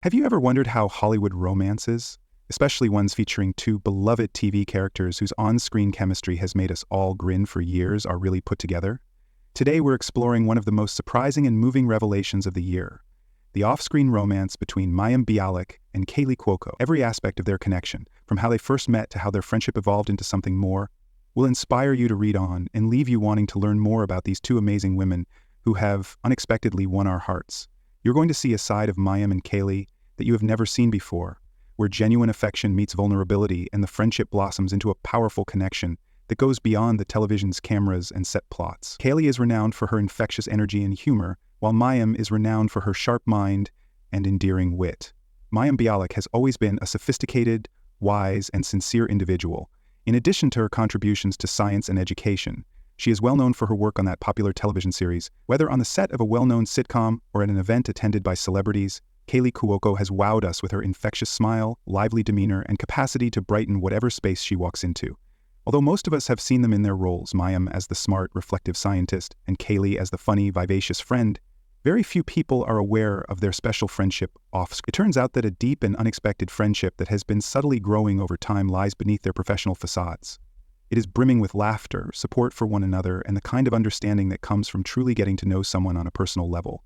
Have you ever wondered how Hollywood romances, especially ones featuring two beloved TV characters whose on-screen chemistry has made us all grin for years, are really put together? Today we're exploring one of the most surprising and moving revelations of the year, the off-screen romance between Mayim Bialik and Kaley Cuoco. Every aspect of their connection, from how they first met to how their friendship evolved into something more, will inspire you to read on and leave you wanting to learn more about these two amazing women who have unexpectedly won our hearts. You're going to see a side of Mayim and Kaley that you have never seen before, where genuine affection meets vulnerability and the friendship blossoms into a powerful connection that goes beyond the television's cameras and set plots. Kaley is renowned for her infectious energy and humor, while Mayim is renowned for her sharp mind and endearing wit. Mayim Bialik has always been a sophisticated, wise, and sincere individual. In addition to her contributions to science and education, she is well known for her work on that popular television series. Whether on the set of a well-known sitcom or at an event attended by celebrities, Kaley Cuoco has wowed us with her infectious smile, lively demeanor, and capacity to brighten whatever space she walks into. Although most of us have seen them in their roles, Mayim as the smart, reflective scientist, and Kaley as the funny, vivacious friend, very few people are aware of their special friendship off-screen. It turns out that a deep and unexpected friendship that has been subtly growing over time lies beneath their professional facades. It is brimming with laughter, support for one another, and the kind of understanding that comes from truly getting to know someone on a personal level.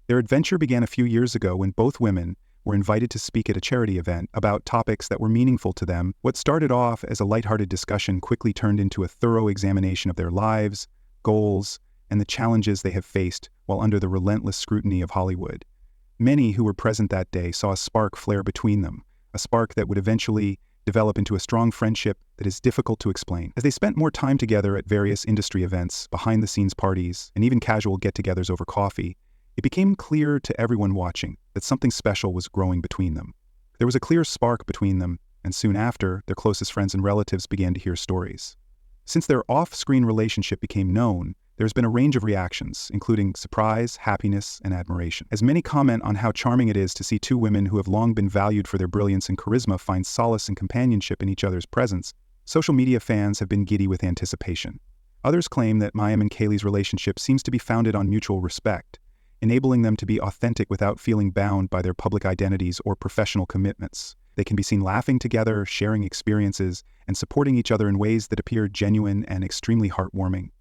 Their adventure began a few years ago when both women were invited to speak at a charity event about topics that were meaningful to them. What started off as a lighthearted discussion quickly turned into a thorough examination of their lives, goals, and the challenges they have faced while under the relentless scrutiny of Hollywood. Many who were present that day saw a spark flare between them, a spark that would eventually develop into a strong friendship that is difficult to explain. As they spent more time together at various industry events, behind-the-scenes parties, and even casual get-togethers over coffee, it became clear to everyone watching that something special was growing between them. There was a clear spark between them, and soon after, their closest friends and relatives began to hear stories. Since their off-screen relationship became known, there's been a range of reactions, including surprise, happiness, and admiration. As many comment on how charming it is to see two women who have long been valued for their brilliance and charisma find solace and companionship in each other's presence, social media fans have been giddy with anticipation. Others claim that Mayim and Kaley's relationship seems to be founded on mutual respect, enabling them to be authentic without feeling bound by their public identities or professional commitments. They can be seen laughing together, sharing experiences, and supporting each other in ways that appear genuine and extremely heartwarming.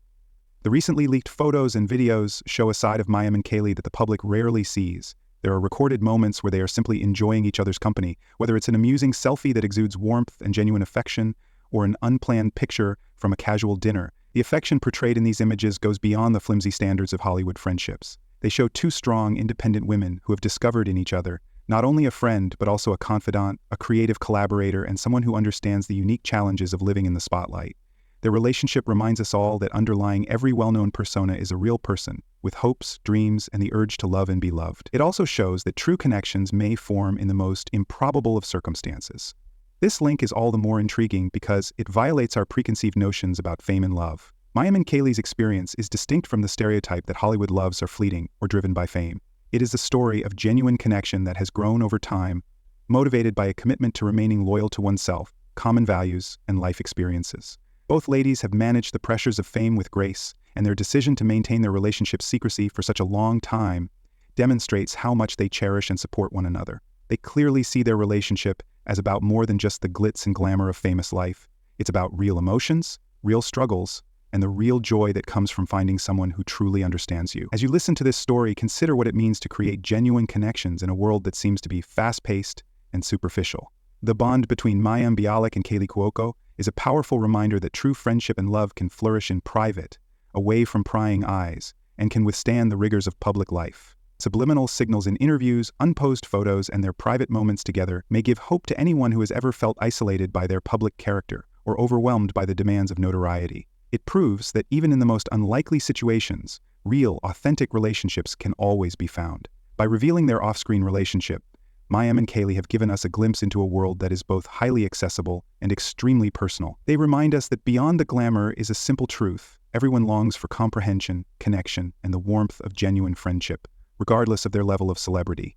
The recently leaked photos and videos show a side of Mayim and Kaley that the public rarely sees. There are recorded moments where they are simply enjoying each other's company, whether it's an amusing selfie that exudes warmth and genuine affection, or an unplanned picture from a casual dinner. The affection portrayed in these images goes beyond the flimsy standards of Hollywood friendships. They show two strong, independent women who have discovered in each other not only a friend, but also a confidant, a creative collaborator, and someone who understands the unique challenges of living in the spotlight. Their relationship reminds us all that underlying every well-known persona is a real person, with hopes, dreams, and the urge to love and be loved. It also shows that true connections may form in the most improbable of circumstances. This link is all the more intriguing because it violates our preconceived notions about fame and love. Mayim and Kaley's experience is distinct from the stereotype that Hollywood loves are fleeting or driven by fame. It is a story of genuine connection that has grown over time, motivated by a commitment to remaining loyal to oneself, common values, and life experiences. Both ladies have managed the pressures of fame with grace, and their decision to maintain their relationship's secrecy for such a long time demonstrates how much they cherish and support one another. They clearly see their relationship as about more than just the glitz and glamour of famous life. It's about real emotions, real struggles, and the real joy that comes from finding someone who truly understands you. As you listen to this story, consider what it means to create genuine connections in a world that seems to be fast-paced and superficial. The bond between Mayim Bialik and Kaley Cuoco is a powerful reminder that true friendship and love can flourish in private, away from prying eyes, and can withstand the rigors of public life. Subliminal signals in interviews, unposed photos, and their private moments together may give hope to anyone who has ever felt isolated by their public character or overwhelmed by the demands of notoriety. It proves that even in the most unlikely situations, real, authentic relationships can always be found. By revealing their off-screen relationship, Mayim and Kaley have given us a glimpse into a world that is both highly accessible and extremely personal. They remind us that beyond the glamour is a simple truth. Everyone longs for comprehension, connection, and the warmth of genuine friendship, regardless of their level of celebrity.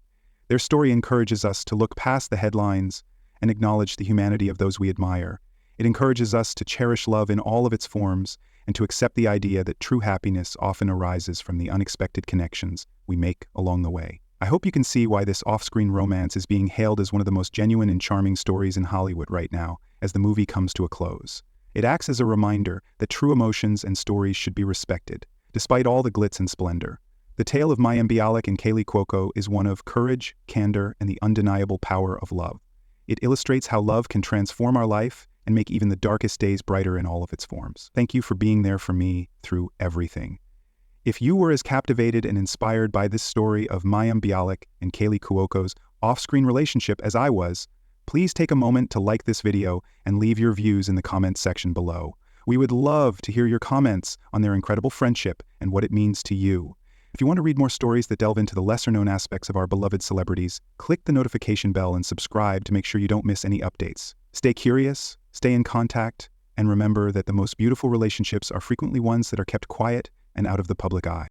Their story encourages us to look past the headlines and acknowledge the humanity of those we admire. It encourages us to cherish love in all of its forms and to accept the idea that true happiness often arises from the unexpected connections we make along the way. I hope you can see why this off-screen romance is being hailed as one of the most genuine and charming stories in Hollywood right now, as the movie comes to a close. It acts as a reminder that true emotions and stories should be respected, despite all the glitz and splendor. The tale of Mayim Bialik and Kaley Cuoco is one of courage, candor, and the undeniable power of love. It illustrates how love can transform our life and make even the darkest days brighter in all of its forms. Thank you for being there for me through everything. If you were as captivated and inspired by this story of Mayim Bialik and Kaley Cuoco's off-screen relationship as I was, please take a moment to like this video and leave your views in the comments section below. We would love to hear your comments on their incredible friendship and what it means to you. If you want to read more stories that delve into the lesser-known aspects of our beloved celebrities, click the notification bell and subscribe to make sure you don't miss any updates. Stay curious, stay in contact, and remember that the most beautiful relationships are frequently ones that are kept quiet and out of the public eye.